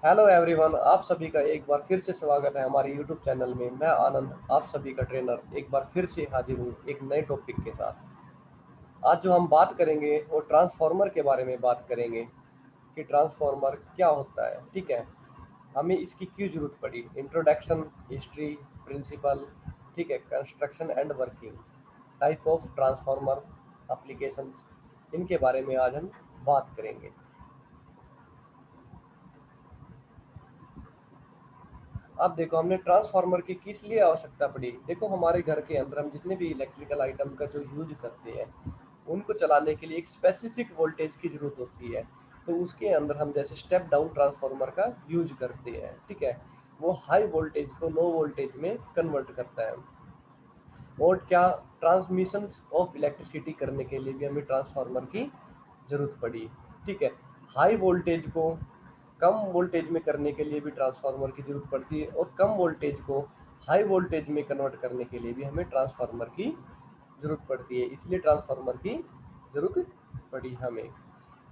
Hello everyone, आप सभी का एक बार फिर से स्वागत है हमारे यूट्यूब चैनल में। मैं आनंद, आप सभी का ट्रेनर, एक बार फिर से हाजिर हूँ एक नए टॉपिक के साथ। आज जो हम बात करेंगे वो ट्रांसफार्मर के बारे में बात करेंगे कि ट्रांसफार्मर क्या होता है। ठीक है, हमें इसकी क्यों जरूरत पड़ी, इंट्रोडक्शन, हिस्ट्री, प्रिंसिपल, ठीक है, construction and working, type of transformer, applications, इनके बारे में आज हम बात करेंगे। अब देखो, हमने ट्रांसफार्मर की किस लिए आवश्यकता पड़ी। देखो, हमारे घर के अंदर हम जितने भी इलेक्ट्रिकल आइटम का जो यूज करते हैं, उनको चलाने के लिए एक स्पेसिफिक वोल्टेज की जरूरत होती है। तो उसके अंदर हम जैसे स्टेप डाउन ट्रांसफार्मर का यूज करते हैं। ठीक है, वो हाई वोल्टेज को लो वोल्टेज में कन्वर्ट करता है। और क्या, ट्रांसमिशन ऑफ इलेक्ट्रिसिटी करने के लिए भी हमें ट्रांसफार्मर की जरूरत पड़ी। ठीक है, हाई वोल्टेज को कम वोल्टेज में करने के लिए भी ट्रांसफार्मर की जरूरत पड़ती है, और कम वोल्टेज को हाई वोल्टेज में कन्वर्ट करने के लिए भी हमें ट्रांसफार्मर की जरूरत पड़ती है। इसलिए ट्रांसफार्मर की जरूरत पड़ी हमें।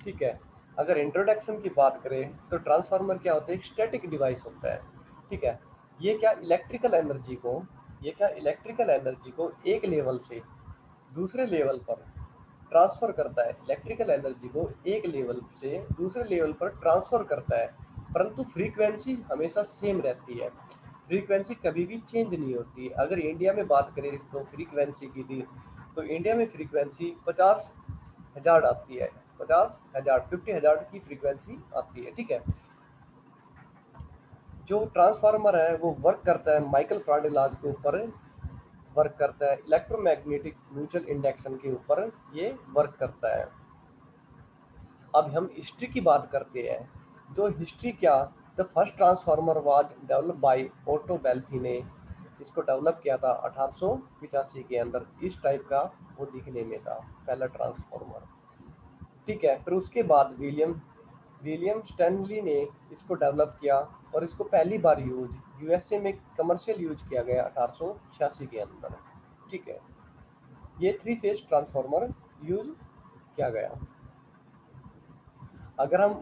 ठीक है, अगर इंट्रोडक्शन की बात करें तो ट्रांसफार्मर क्या होता है, एक स्टैटिक डिवाइस होता है। ठीक है, ये क्या इलेक्ट्रिकल एनर्जी को ये क्या इलेक्ट्रिकल एनर्जी को एक लेवल से दूसरे लेवल पर ट्रांसफर करता है। इलेक्ट्रिकल एनर्जी को एक लेवल से दूसरे लेवल पर ट्रांसफर करता है, परंतु फ्रीक्वेंसी हमेशा सेम रहती है। फ्रीक्वेंसी कभी भी चेंज नहीं होती। अगर इंडिया में बात करें तो फ्रीक्वेंसी की थी, तो इंडिया में फ्रीक्वेंसी 50,000 आती है। 50,000, 50,000 की फ्रीक्वेंसी आती है। ठीक है, जो ट्रांसफार्मर है वो वर्क करता है माइकल फैराडे लॉज के ऊपर, वर्क करता है इलेक्ट्रोमैग्नेटिक म्यूचुअल इंडक्शन के ऊपर ये वर्क करता है। अब हम हिस्ट्री की बात करते हैं। तो हिस्ट्री क्या, the first transformer was develop by auto wealthy ने इसको डेवलप किया था 1885 के अंदर। इस टाइप का वो दिखने में था पहला ट्रांसफार्मर। ठीक है, फिर उसके बाद विलियम विलियम स्टैनली ने इसको डेवलप किया, और इसको पहली बार यूज यूएसए में कमर्शियल यूज किया गया 1886 के अंदर। ठीक है, ये थ्री फेज ट्रांसफार्मर यूज किया गया। अगर हम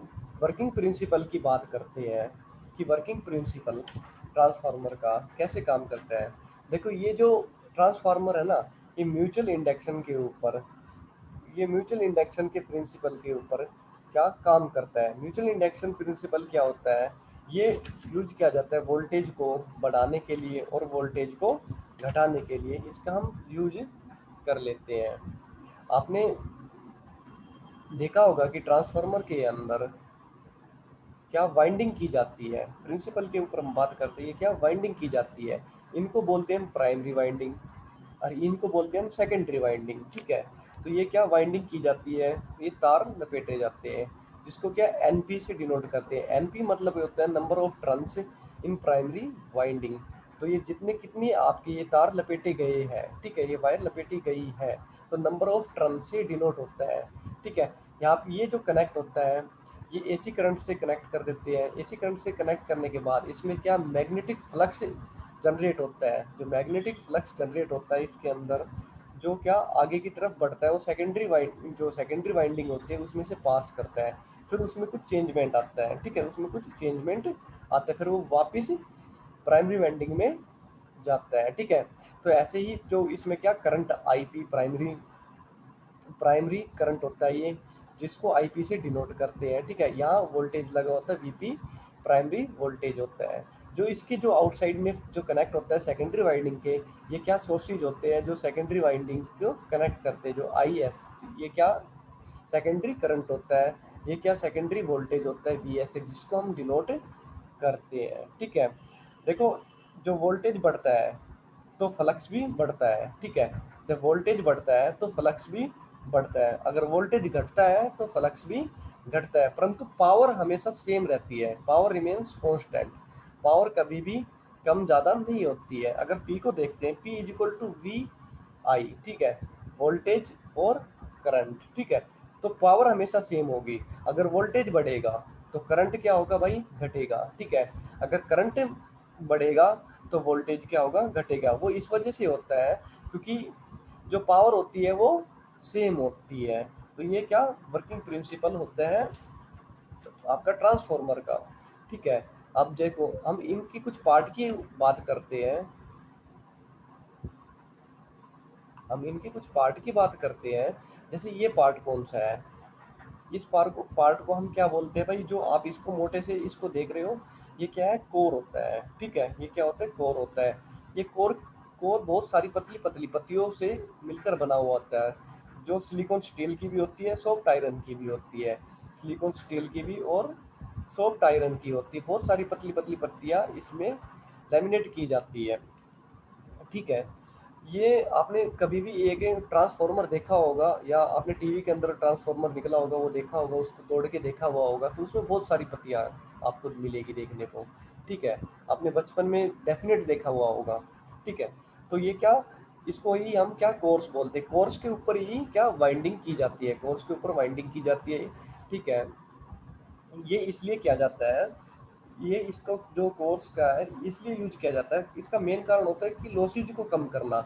वर्किंग प्रिंसिपल की बात करते हैं कि वर्किंग प्रिंसिपल ट्रांसफार्मर का कैसे काम करता है। देखो, ये जो ट्रांसफार्मर है ना, ये म्यूचुअल इंडक्शन के ऊपर ये म्यूचुअल इंडक्शन के प्रिंसिपल के ऊपर क्या काम करता है। म्यूचुअल इंडक्शन प्रिंसिपल क्या होता है, ये यूज किया जाता है वोल्टेज को बढ़ाने के लिए और वोल्टेज को घटाने के लिए, इसका हम यूज कर लेते हैं। आपने देखा होगा कि ट्रांसफार्मर के अंदर क्या वाइंडिंग की जाती है। प्रिंसिपल के ऊपर हम बात करते हैं, क्या वाइंडिंग की जाती है। इनको बोलते हैं हम प्राइमरी वाइंडिंग, और इनको बोलते हैं हम सेकेंडरी वाइंडिंग। ठीक है, तो ये क्या वाइंडिंग की जाती है, ये तार लपेटे जाते हैं, जिसको क्या एनपी से डिनोट करते हैं। एनपी मतलब ये होता है number of turns in primary winding. तो ये जितने कितनी आपके ये तार लपेटे गए हैं, ठीक है, ये वायर लपेटी गई है, तो नंबर ऑफ टर्न से डिनोट होता है। ठीक है, यहाँ पे ये जो कनेक्ट होता है, ये एसी करंट से कनेक्ट कर देते हैं। एसी करंट से कनेक्ट करने के बाद इसमें क्या मैग्नेटिक फ्लक्स जनरेट होता है। जो मैग्नेटिक फ्लक्स जनरेट होता है इसके अंदर, जो क्या आगे की तरफ बढ़ता है, वो सेकेंडरी वाइंडिंग होती है उसमें से पास करता है। फिर उसमें कुछ चेंजमेंट आता है। ठीक है, उसमें कुछ चेंजमेंट आता है, फिर वो वापस प्राइमरी वाइंडिंग में जाता है। ठीक है, तो ऐसे ही जो इसमें क्या current IP primary primary current होता है ये, जिसको आईपी से डिनोट करते हैं। ठीक है, यहाँ वोल्टेज लगा होता है वीपी, प्राइमरी वोल्टेज होता है। जो इसके जो आउटसाइड में जो कनेक्ट होता है सेकेंडरी वाइंडिंग के, ये क्या सोर्सेज होते हैं जो सेकेंडरी वाइंडिंग को कनेक्ट करते हैं। जो आई एस, ये क्या सेकेंडरी करंट होता है, ये क्या सेकेंडरी वोल्टेज होता है वी एस, जिसको हम डिनोट करते हैं। ठीक है, देखो, जो वोल्टेज बढ़ता है तो फ्लक्स भी बढ़ता है। ठीक है, जब वोल्टेज बढ़ता है तो फ्लक्स भी बढ़ता है। अगर वोल्टेज घटता है तो फ्लक्स भी घटता है, परंतु पावर हमेशा सेम रहती है। Power remains constant. पावर कभी भी कम ज़्यादा नहीं होती है। अगर पी को देखते हैं, P is equal to V I. ठीक है, वोल्टेज और करंट। ठीक है, तो पावर हमेशा सेम होगी। अगर वोल्टेज बढ़ेगा तो करंट क्या होगा भाई, घटेगा। ठीक है, अगर करंट बढ़ेगा तो वोल्टेज क्या होगा, घटेगा। वो इस वजह से होता है क्योंकि जो पावर होती है वो सेम होती है। तो ये क्या वर्किंग प्रिंसिपल होता है आपका ट्रांसफार्मर का। ठीक है। अब देखो हम इनकी कुछ पार्ट की बात करते हैं, हम इनके कुछ पार्ट की बात करते हैं। जैसे ये पार्ट कौन सा है, इस पार्ट को हम क्या बोलते हैं भाई, जो आप इसको मोटे से इसको देख रहे हो, ये क्या है, कोर होता है। ठीक है, ये क्या होता है, कोर होता है। ये कोर कोर बहुत सारी पतली पतली पत्तियों से मिलकर बना हुआ होता है, जो सिलिकॉन स्टील की भी होती है, सॉफ्ट आयरन की भी होती है। सिलिकॉन स्टील की भी और सॉफ्ट आयरन की होती है, बहुत सारी पतली पतली पत्तियां इसमें लेमिनेट की जाती है। ठीक है। ये आपने कभी भी एक ट्रांसफॉर्मर देखा होगा, या आपने टीवी के अंदर ट्रांसफॉर्मर निकला होगा वो देखा होगा, उसको तोड़ के देखा हुआ होगा, तो उसमें बहुत सारी पत्तियां आपको मिलेगी देखने को। ठीक है, आपने बचपन में डेफिनेट देखा हुआ होगा। ठीक है, तो ये क्या, इसको ही हम क्या कोर्स बोलते हैं, कोर्स के ऊपर ही क्या वाइंडिंग की जाती है, कोर्स के ऊपर वाइंडिंग की जाती है। ठीक है, ये इसलिए किया जाता है, ये इसको जो कोर्स का है इसलिए यूज किया जाता है, इसका मेन कारण होता है कि लॉसेज को कम करना।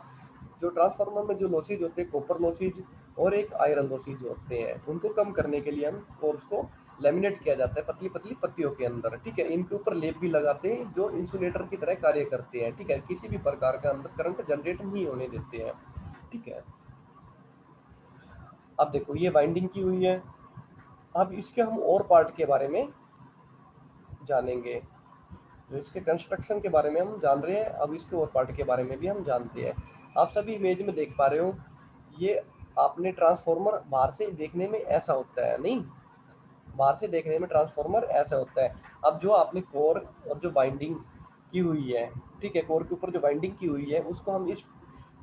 जो ट्रांसफार्मर में जो लॉसेज होते हैं, कॉपर लॉसेज और एक आयरन लॉसेज होते हैं, उनको कम करने के लिए हम कोर्स को लेमिनेट किया जाता है पतली पतली पत्तियों के अंदर। ठीक है, इनके ऊपर लेप भी लगाते हैं जो इंसुलेटर की तरह कार्य करते हैं। ठीक है, किसी भी प्रकार का अंदर करंट जनरेट नहीं होने देते हैं। ठीक है, अब देखो ये बाइंडिंग की हुई है। अब इसके हम और पार्ट के बारे में जानेंगे, जो इसके कंस्ट्रक्शन के बारे में हम जान रहे हैं, अब इसके और पार्ट के बारे में भी हम जानते हैं। आप सभी इमेज में देख पा रहे हो, ये आपने ट्रांसफॉर्मर बाहर से देखने में ऐसा होता है, नहीं, बाहर से देखने में ट्रांसफॉर्मर ऐसा होता है। अब जो आपने कोर और जो बाइंडिंग की हुई है, ठीक है, कोर के ऊपर जो बाइंडिंग की हुई है उसको हम इस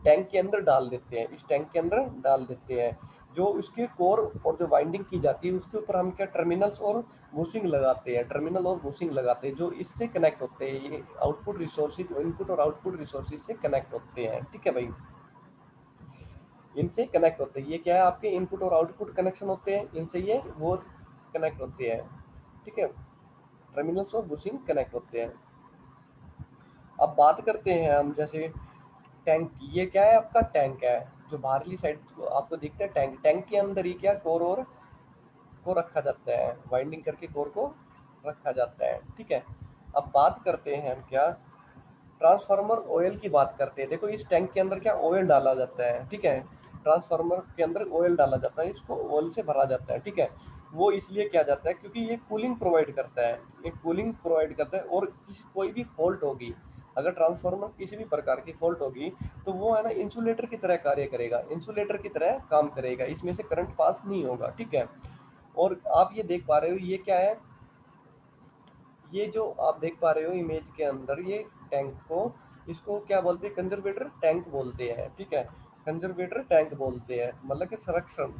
टैंक के अंदर डाल देते हैं, इस टैंक के अंदर डाल देते हैं। जो उसके कोर और जो बाइंडिंग की जाती है उसके ऊपर हम क्या टर्मिनल्स और बुशिंग लगाते हैं, टर्मिनल और बुशिंग लगाते हैं, जो इससे कनेक्ट होते हैं, ये आउटपुट रिसोर्सेज, इनपुट और आउटपुट रिसोर्सेज से कनेक्ट होते हैं। ठीक है भाई, इनसे कनेक्ट होते हैं, ये क्या है, आपके इनपुट और आउटपुट कनेक्शन होते हैं, इनसे ये वो कनेक्ट होते हैं। ठीक है, टर्मिनल्स और बुशिंग कनेक्ट होते हैं। अब बात करते हैं हम जैसे टैंक की, ये क्या है, आपका टैंक है, जो बाहरली साइड आपको दिखता है टैंक, टैंक के अंदर ही क्या कोर और को रखा जाता है, वाइंडिंग करके कोर को रखा जाता है। ठीक है, अब बात करते हैं हम क्या, ट्रांसफार्मर ऑयल की बात करते हैं। देखो इस टैंक के अंदर क्या ऑयल डाला जाता है। ठीक है, ट्रांसफार्मर के अंदर ऑयल डाला जाता है, इसको ऑयल से भरा जाता है। ठीक है, वो इसलिए किया जाता है क्योंकि ये कूलिंग प्रोवाइड करता है, ये कूलिंग प्रोवाइड करता है, और किसी कोई भी फॉल्ट होगी, अगर ट्रांसफार्मर किसी भी प्रकार की फॉल्ट होगी, तो वो है ना इंसुलेटर की तरह कार्य करेगा, इंसुलेटर की तरह काम करेगा, इसमें से करंट पास नहीं होगा। ठीक है, और आप ये देख पा रहे हो, ये क्या है, ये जो आप देख पा रहे हो इमेज के अंदर, ये टैंक को, इसको क्या बोलते हैं, कंजर्वेटर टैंक बोलते हैं। ठीक है, कंजर्वेटर टैंक बोलते हैं, मतलब कि संरक्षण,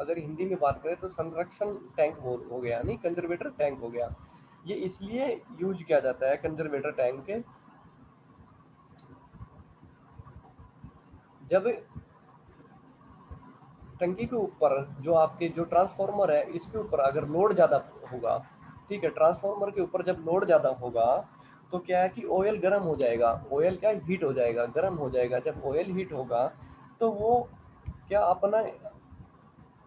अगर हिंदी में बात करें तो संरक्षण टैंक बोल हो गया, नहीं कंजर्वेटर टैंक हो गया। ये इसलिए यूज किया जाता है कंजर्वेटर टैंक के, जब टंकी के ऊपर जो आपके जो ट्रांसफार्मर है इसके ऊपर अगर लोड ज़्यादा होगा, ठीक है, ट्रांसफार्मर के ऊपर जब लोड ज़्यादा होगा तो क्या है कि ऑयल गर्म हो जाएगा, ऑयल क्या हीट हो जाएगा, गर्म हो जाएगा। जब ऑयल हीट होगा तो वो क्या अपना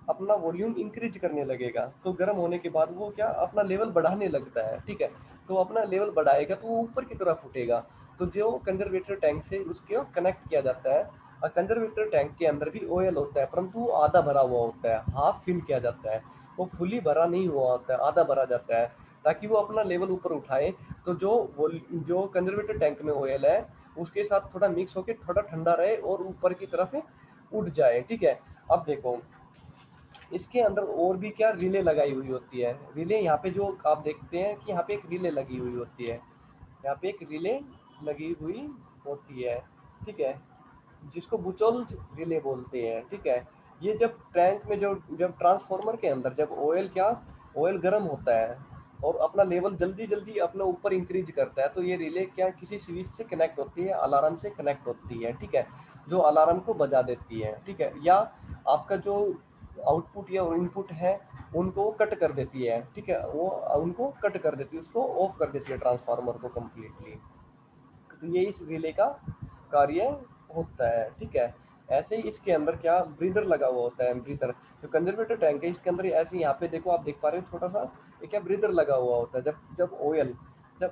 अपना वॉल्यूम इंक्रीज करने लगेगा, तो गर्म होने के बाद वो क्या अपना लेवल बढ़ाने लगता है। ठीक है, तो अपना लेवल बढ़ाएगा तो वो ऊपर की तरफ उठेगा, तो जो कंजर्वेटर टैंक से उसके कनेक्ट किया जाता है। और कंजर्वेटर टैंक के अंदर भी ऑयल होता है, परंतु वो आधा भरा हुआ होता है, हाफ फिल किया जाता है, वो फुली भरा नहीं हुआ होता है, आधा भरा जाता है, ताकि वो अपना लेवल ऊपर उठाए। तो जो कंजर्वेटर टैंक में ऑयल है उसके साथ थोड़ा मिक्स होकर थोड़ा ठंडा रहे और ऊपर की तरफ उठ जाए। ठीक है, अब देखो इसके अंदर और भी क्या रिले लगाई हुई होती है, रिले यहाँ पे जो आप देखते हैं कि यहाँ पे एक रिले लगी हुई होती है, यहाँ पे एक रिले लगी हुई होती है। ठीक है, जिसको बुचोल रिले बोलते हैं। ठीक है, ये जब टैंक में जो जब ट्रांसफार्मर के अंदर जब ऑयल क्या ऑयल गर्म होता है और अपना लेवल जल्दी जल्दी अपना ऊपर इंक्रीज करता है, तो ये रिले क्या किसी स्विच से कनेक्ट होती है, अलार्म से कनेक्ट होती है। ठीक है, जो अलार्म को बजा देती है। ठीक है, या आपका जो आउटपुट या इनपुट है उनको कट कर देती है। ठीक है, वो उनको कट कर देती है, उसको ऑफ कर देती है ट्रांसफार्मर को कम्प्लीटली। तो ये इस रिले का कार्य होता है। ठीक है, ऐसे ही इसके अंदर क्या ब्रीदर लगा हुआ होता है, ब्रीदर जो कंजर्वेटर टैंक है इसके अंदर ऐसे यहाँ पे देखो, आप देख पा रहे हो छोटा सा ये क्या ब्रीदर लगा हुआ होता है। जब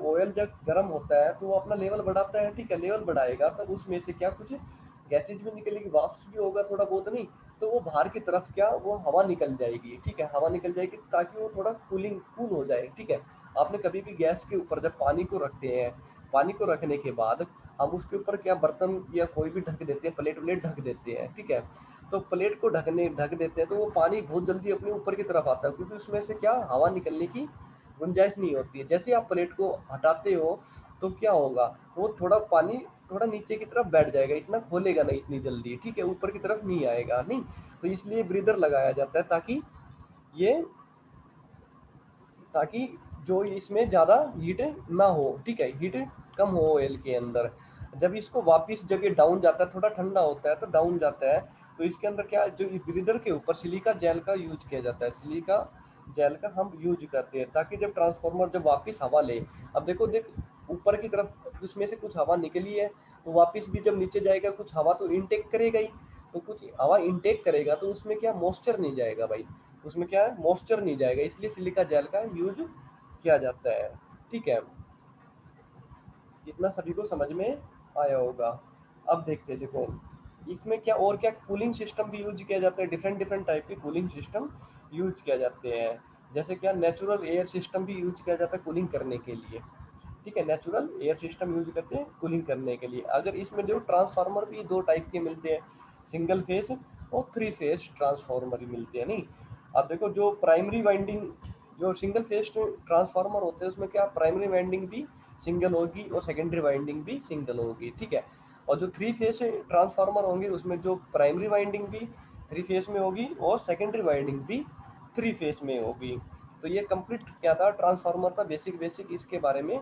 ऑयल जब गर्म होता है तो वो अपना लेवल बढ़ाता है, ठीक है, लेवल बढ़ाएगा तब उसमें से क्या कुछ गैसेज भी निकलेगी, वाष्प भी होगा थोड़ा बहुत, नहीं तो वो बाहर की तरफ क्या वो हवा निकल जाएगी, ठीक है, हवा निकल जाएगी ताकि वो थोड़ा कूल हो जाए, ठीक है। आपने कभी भी गैस के ऊपर जब पानी को रखते हैं, पानी को रखने के बाद हम उसके ऊपर क्या बर्तन या कोई भी ढक देते हैं, प्लेट व्लेट ढक देते हैं, ठीक है। तो प्लेट को ढक देते हैं तो वो पानी बहुत जल्दी अपने ऊपर की तरफ आता है, क्योंकि उसमें से क्या हवा निकलने की गुंजाइश नहीं होती है। जैसे ही आप प्लेट को हटाते हो तो क्या होगा, वो थोड़ा पानी थोड़ा नीचे की तरफ बैठ जाएगा, इतना खोलेगा नहीं इतनी जल्दी, ठीक है, ऊपर की तरफ नहीं आएगा, नहीं। तो इसलिए ब्रीदर लगाया जाता है ये ताकि जो इसमें ज़्यादा हीट ना हो, ठीक है, हीट कम हो ऑयल के अंदर। जब इसको वापस जब ये डाउन जाता है, थोड़ा ठंडा होता है तो डाउन जाता है, तो इसके अंदर क्या जो ब्रीदर के ऊपर सिलिका जेल का यूज किया जाता है, सिलिका जेल का हम यूज करते हैं ताकि जब ट्रांसफार्मर जब वापस हवा ले, अब देखो देख ऊपर की तरफ उसमें से कुछ हवा निकली है, तो वापस भी जब नीचे जाएगा कुछ हवा तो इनटेक करेगा ही, तो कुछ हवा इनटेक करेगा तो उसमें क्या मॉइस्चर नहीं जाएगा भाई, उसमें क्या है मॉइस्चर नहीं जाएगा, इसलिए सिलिका जेल का यूज किया जाता है, ठीक है। इतना सभी को समझ में आया होगा। अब देखते हैं, देखो इसमें क्या और क्या कूलिंग सिस्टम भी यूज किया जाता है, डिफरेंट डिफरेंट टाइप के कूलिंग सिस्टम यूज किया जाते हैं। जैसे क्या नेचुरल एयर सिस्टम भी यूज किया जाता है कूलिंग करने के लिए, ठीक है, नेचुरल एयर सिस्टम यूज करते हैं कूलिंग करने के लिए। अगर इसमें जो ट्रांसफार्मर भी दो टाइप के मिलते हैं, सिंगल फेस और थ्री फेस ट्रांसफार्मर भी मिलते हैं, नहीं। अब देखो जो प्राइमरी वाइंडिंग, जो सिंगल फेस ट्रांसफार्मर होते हैं उसमें क्या प्राइमरी वाइंडिंग भी सिंगल होगी और सेकेंडरी वाइंडिंग भी सिंगल होगी, ठीक है। और जो थ्री फेस ट्रांसफार्मर होंगे उसमें जो प्राइमरी वाइंडिंग भी थ्री फेस में होगी और सेकेंडरी वाइंडिंग भी थ्री फेस में होगी। तो ये कंप्लीट क्या था ट्रांसफार्मर का बेसिक बेसिक इसके बारे में,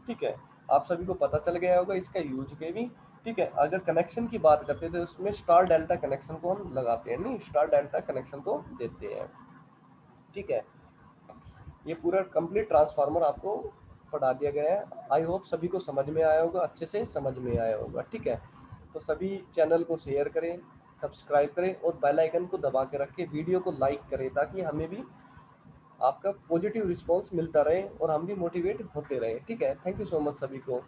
ठीक है। आप सभी को पता चल गया होगा इसका यूज के भी, ठीक है। अगर कनेक्शन की बात करते हैं तो उसमें स्टार डेल्टा कनेक्शन को हम लगाते हैं, नहीं स्टार डेल्टा कनेक्शन को देते हैं, ठीक है। ये पूरा कंप्लीट ट्रांसफार्मर आपको पढ़ा दिया गया है। आई होप सभी को समझ में आया होगा, अच्छे से समझ में आया होगा, ठीक है। तो सभी चैनल को शेयर करें, सब्सक्राइब करें और बेल आइकन को दबा के रखें, वीडियो को लाइक करें ताकि हमें भी आपका पॉजिटिव रिस्पांस मिलता रहे और हम भी मोटिवेट होते रहे, ठीक है। थैंक यू सो मच सभी को।